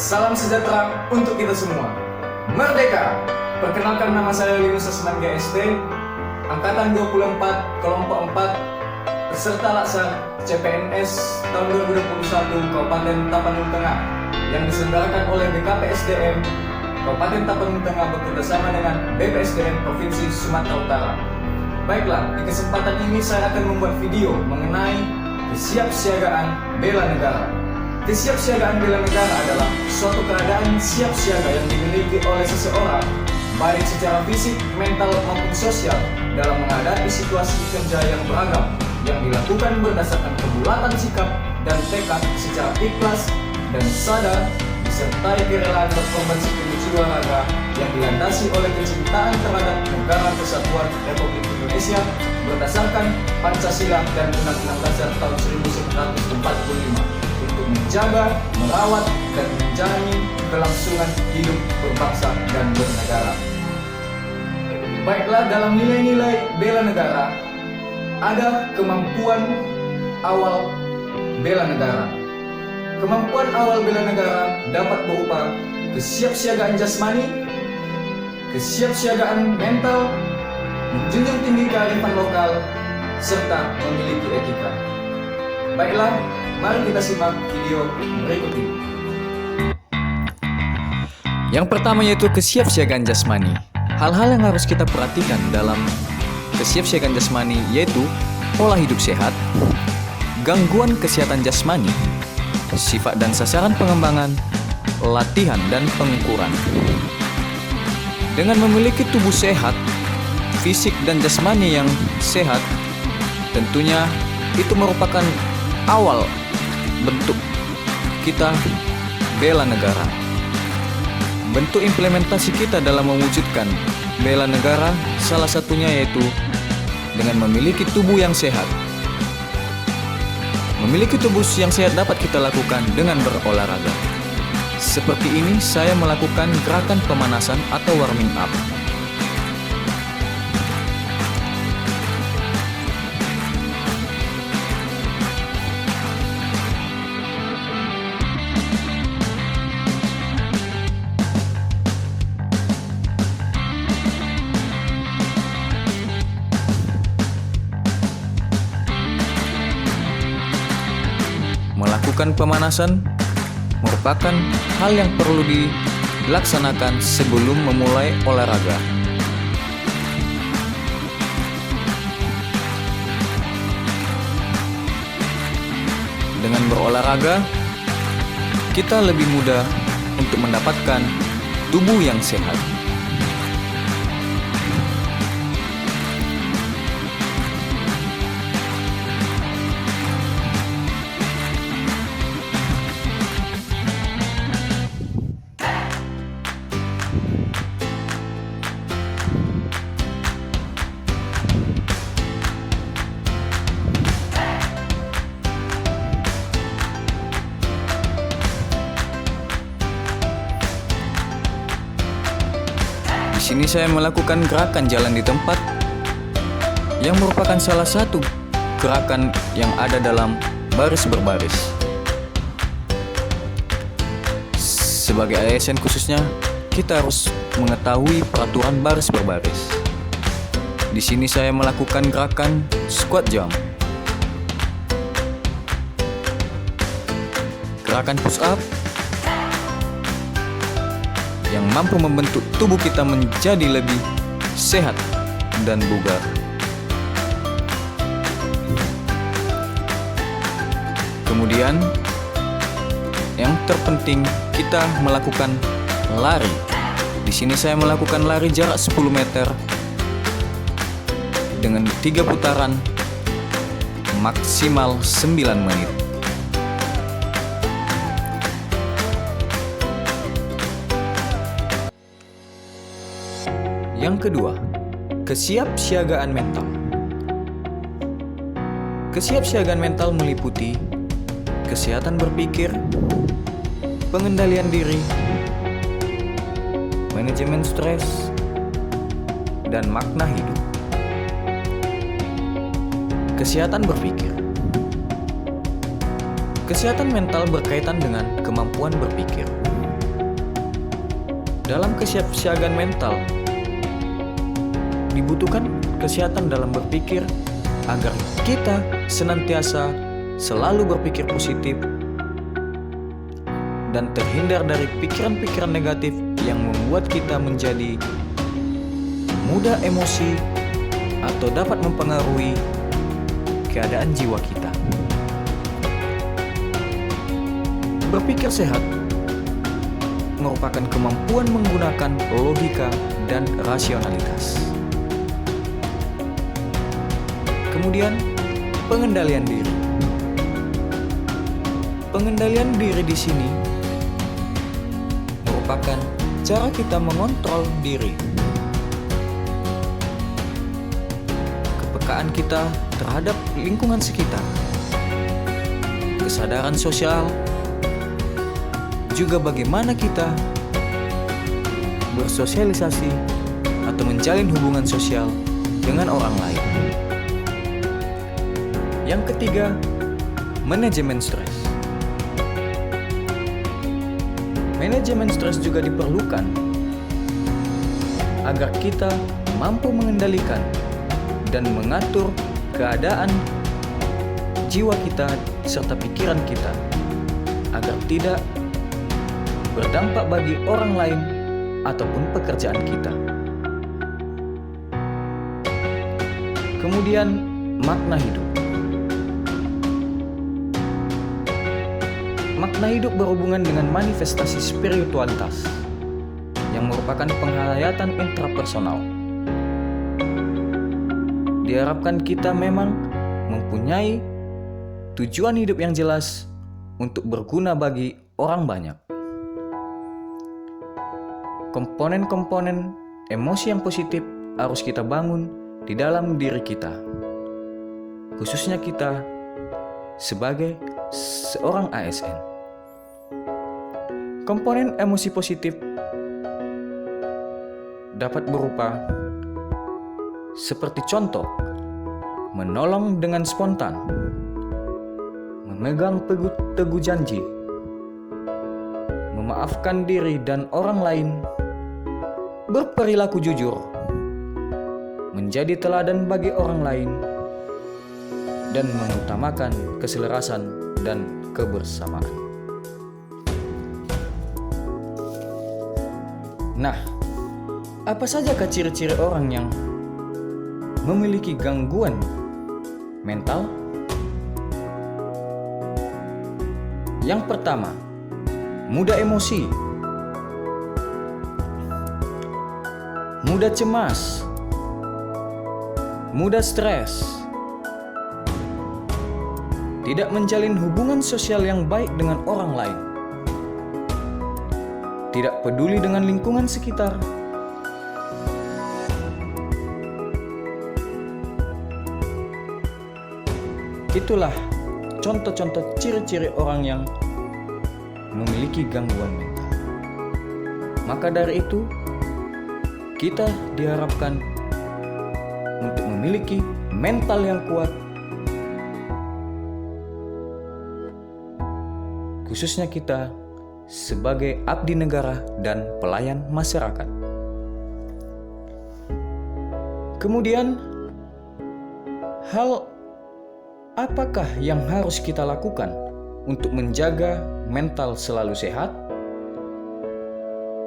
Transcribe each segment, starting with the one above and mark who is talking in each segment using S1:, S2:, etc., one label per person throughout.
S1: Salam sejahtera untuk kita semua. Merdeka! Perkenalkan, nama saya Linus Asman GST, Angkatan 24, Kelompok 4, peserta laksar CPNS tahun 2021 Kabupaten Tapanuli Tengah yang diselenggarakan oleh BKPSDM Kabupaten Tapanuli Tengah bekerjasama dengan BPSDM Provinsi Sumatera Utara. Baiklah, di kesempatan ini saya akan membuat video mengenai kesiapsiagaan bela negara. Kesiapsiagaan bela negara adalah suatu keadaan siap siaga yang dimiliki oleh seseorang, baik secara fisik, mental, maupun sosial, dalam menghadapi situasi kerja yang beragam, yang dilakukan berdasarkan kebulatan sikap dan tekad secara ikhlas dan sadar, disertai kerelaan berkorban sepenuh jiwa raga yang dilandasi oleh kecintaan terhadap Negara Kesatuan Republik Indonesia berdasarkan Pancasila dan Undang-Undang Dasar tahun 1945 untuk menjaga, merawat, dan menjalani kelangsungan hidup berbangsa dan bernegara. Baiklah, dalam nilai-nilai bela negara ada kemampuan awal bela negara. Kemampuan awal bela negara dapat berupa kesiapsiagaan jasmani, kesiapsiagaan mental, menjunjung tinggi kearifan lokal, serta memiliki etika. Baiklah, mari kita simak video berikut ini.
S2: Yang pertama yaitu kesiapsiagaan jasmani. Hal-hal yang harus kita perhatikan dalam kesiapsiagaan jasmani yaitu pola hidup sehat, gangguan kesehatan jasmani, sifat dan sasaran pengembangan, latihan dan pengukuran. Dengan memiliki tubuh sehat, fisik dan jasmani yang sehat, tentunya itu merupakan awal bentuk kita bela negara. Bentuk implementasi kita dalam mewujudkan bela negara salah satunya yaitu dengan memiliki tubuh yang sehat. Memiliki tubuh yang sehat dapat kita lakukan dengan berolahraga. Seperti ini saya melakukan gerakan pemanasan atau warming up. Melakukan pemanasan merupakan hal yang perlu dilaksanakan sebelum memulai olahraga. Dengan berolahraga, kita lebih mudah untuk mendapatkan tubuh yang sehat. Di sini saya melakukan gerakan jalan di tempat yang merupakan salah satu gerakan yang ada dalam baris berbaris. Sebagai ASN khususnya, kita harus mengetahui peraturan baris berbaris. Di sini saya melakukan gerakan squat jump, gerakan push up, yang mampu membentuk tubuh kita menjadi lebih sehat dan bugar. Kemudian, yang terpenting kita melakukan lari. Di sini saya melakukan lari jarak 10 meter dengan 3 putaran maksimal 9 menit. Yang kedua, kesiapsiagaan mental. Kesiapsiagaan mental meliputi kesehatan berpikir, pengendalian diri, manajemen stres, dan makna hidup. Kesehatan berpikir. Kesehatan mental berkaitan dengan kemampuan berpikir. Dalam kesiapsiagaan mental, dibutuhkan kesehatan dalam berpikir agar kita senantiasa selalu berpikir positif dan terhindar dari pikiran-pikiran negatif yang membuat kita menjadi mudah emosi atau dapat mempengaruhi keadaan jiwa kita. Berpikir sehat merupakan kemampuan menggunakan logika dan rasionalitas. Kemudian, pengendalian diri. Pengendalian diri di sini merupakan cara kita mengontrol diri. Kepekaan kita terhadap lingkungan sekitar, kesadaran sosial, juga bagaimana kita bersosialisasi atau menjalin hubungan sosial dengan orang lain. Yang ketiga, manajemen stres. Manajemen stres juga diperlukan agar kita mampu mengendalikan dan mengatur keadaan jiwa kita serta pikiran kita agar tidak berdampak bagi orang lain ataupun pekerjaan kita. Kemudian, makna hidup. Makna hidup berhubungan dengan manifestasi spiritualitas yang merupakan penghayatan intrapersonal. Diharapkan kita memang mempunyai tujuan hidup yang jelas untuk berguna bagi orang banyak. Komponen-komponen emosi yang positif harus kita bangun di dalam diri kita, khususnya kita sebagai seorang ASN. Komponen emosi positif dapat berupa seperti contoh, menolong dengan spontan, memegang teguh janji, memaafkan diri dan orang lain, berperilaku jujur, menjadi teladan bagi orang lain, dan mengutamakan keselarasan dan kebersamaan. Nah, apa sajakah ciri-ciri orang yang memiliki gangguan mental? Yang pertama, mudah emosi, mudah cemas, mudah stres, tidak menjalin hubungan sosial yang baik dengan orang lain, tidak peduli dengan lingkungan sekitar, itulah contoh-contoh ciri-ciri orang yang memiliki gangguan mental. Maka dari itu, kita diharapkan untuk memiliki mental yang kuat, khususnya kita sebagai abdi negara dan pelayan masyarakat. Kemudian, hal apakah yang harus kita lakukan untuk menjaga mental selalu sehat?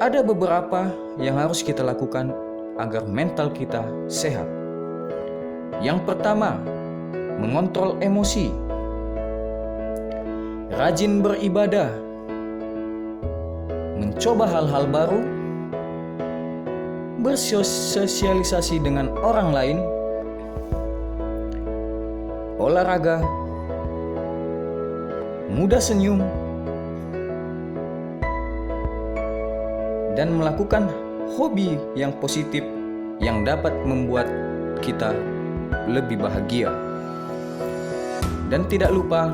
S2: Ada beberapa yang harus kita lakukan agar mental kita sehat. Yang pertama, mengontrol emosi, rajin beribadah, mencoba hal-hal baru, bersosialisasi dengan orang lain, olahraga, mudah senyum, dan melakukan hobi yang positif yang dapat membuat kita lebih bahagia. Dan tidak lupa,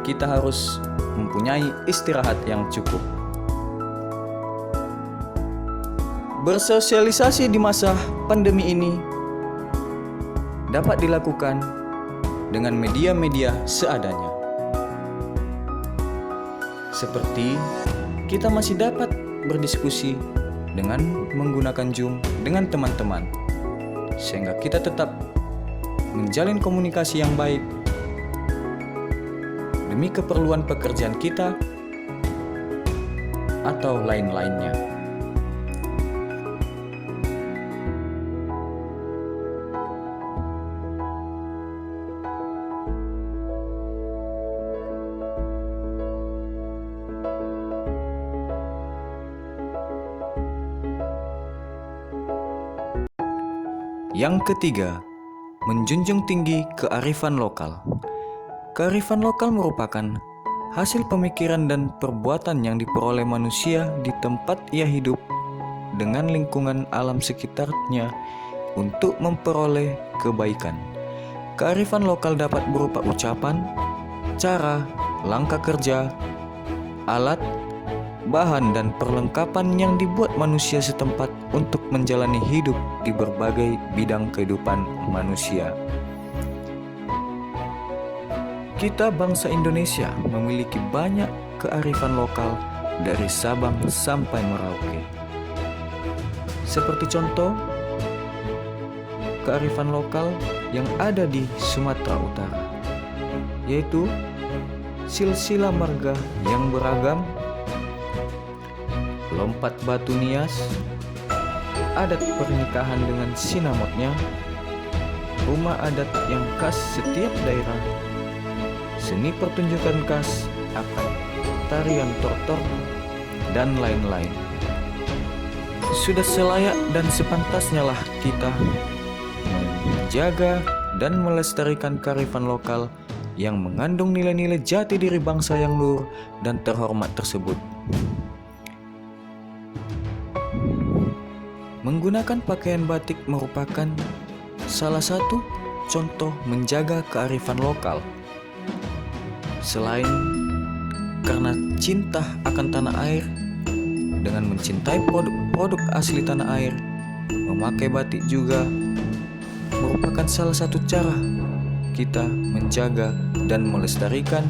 S2: kita harus mempunyai istirahat yang cukup. Bersosialisasi di masa pandemi ini dapat dilakukan dengan media-media seadanya. Seperti kita masih dapat berdiskusi dengan menggunakan Zoom dengan teman-teman, sehingga kita tetap menjalin komunikasi yang baik demi keperluan pekerjaan kita atau lain-lainnya. Yang ketiga, menjunjung tinggi kearifan lokal. Kearifan lokal merupakan hasil pemikiran dan perbuatan yang diperoleh manusia di tempat ia hidup dengan lingkungan alam sekitarnya untuk memperoleh kebaikan. Kearifan lokal dapat berupa ucapan, cara, langkah kerja, alat, bahan, dan perlengkapan yang dibuat manusia setempat untuk menjalani hidup di berbagai bidang kehidupan manusia. Kita bangsa Indonesia memiliki banyak kearifan lokal dari Sabang sampai Merauke. Seperti contoh, kearifan lokal yang ada di Sumatera Utara, yaitu silsilah marga yang beragam, lompat batu nias, adat pernikahan dengan sinamotnya, rumah adat yang khas setiap daerah, seni pertunjukan khas akan tarian tortor, dan lain-lain. Sudah selayak dan sepantasnya lah kita menjaga dan melestarikan kearifan lokal yang mengandung nilai-nilai jati diri bangsa yang luhur dan terhormat tersebut. Menggunakan pakaian batik merupakan salah satu contoh menjaga kearifan lokal. Selain karena cinta akan tanah air, dengan mencintai produk asli tanah air, memakai batik juga merupakan salah satu cara kita menjaga dan melestarikan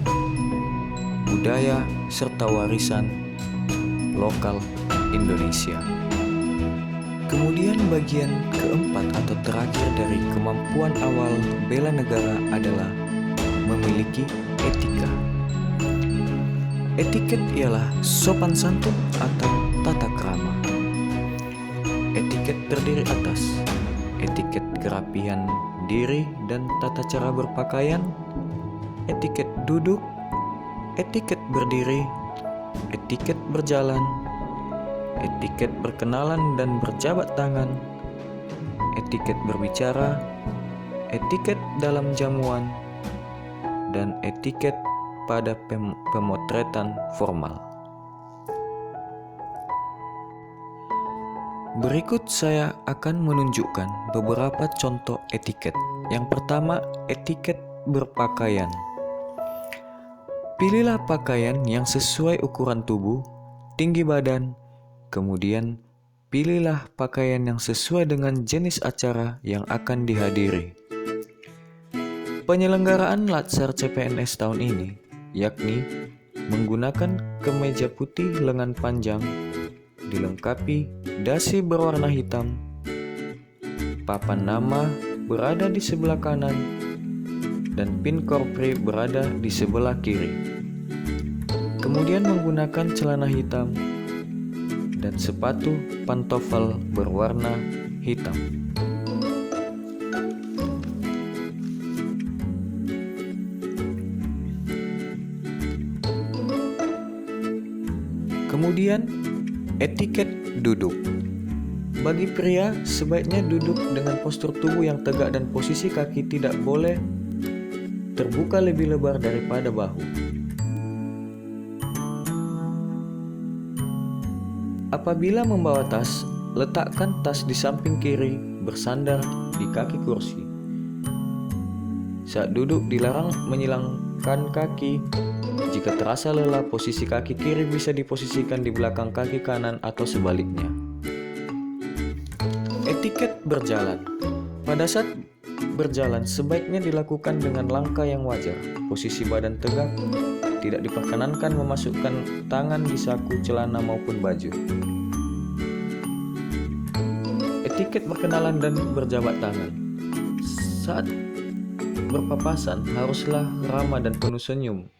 S2: budaya serta warisan lokal Indonesia. Kemudian bagian keempat atau terakhir dari kemampuan awal bela negara adalah memiliki etika. Etiket ialah sopan santun atau tata krama. Etiket terdiri atas etiket kerapihan diri dan tata cara berpakaian, etiket duduk, etiket berdiri, etiket berjalan, etiket berkenalan dan berjabat tangan, etiket berbicara, etiket dalam jamuan, dan etiket pada pemotretan formal. Berikut saya akan menunjukkan beberapa contoh etiket. Yang pertama, etiket berpakaian. Pilihlah pakaian yang sesuai ukuran tubuh, tinggi badan. Kemudian, pilihlah pakaian yang sesuai dengan jenis acara yang akan dihadiri. Penyelenggaraan Latsar CPNS tahun ini, yakni menggunakan kemeja putih lengan panjang, dilengkapi dasi berwarna hitam, papan nama berada di sebelah kanan, dan pin korpri berada di sebelah kiri. Kemudian menggunakan celana hitam dan sepatu pantofel berwarna hitam. Kemudian, etiket duduk. Bagi pria, sebaiknya duduk dengan postur tubuh yang tegak dan posisi kaki tidak boleh terbuka lebih lebar daripada bahu. Apabila membawa tas, letakkan tas di samping kiri bersandar di kaki kursi. Saat duduk dilarang menyilangkan kaki. Jika terasa lelah, posisi kaki kiri bisa diposisikan di belakang kaki kanan atau sebaliknya. Etiket berjalan. Pada saat berjalan, sebaiknya dilakukan dengan langkah yang wajar. Posisi badan tegak, tidak diperkenankan memasukkan tangan di saku, celana maupun baju. Etiket berkenalan dan berjabat tangan. Saat berpapasan haruslah ramah dan penuh senyum.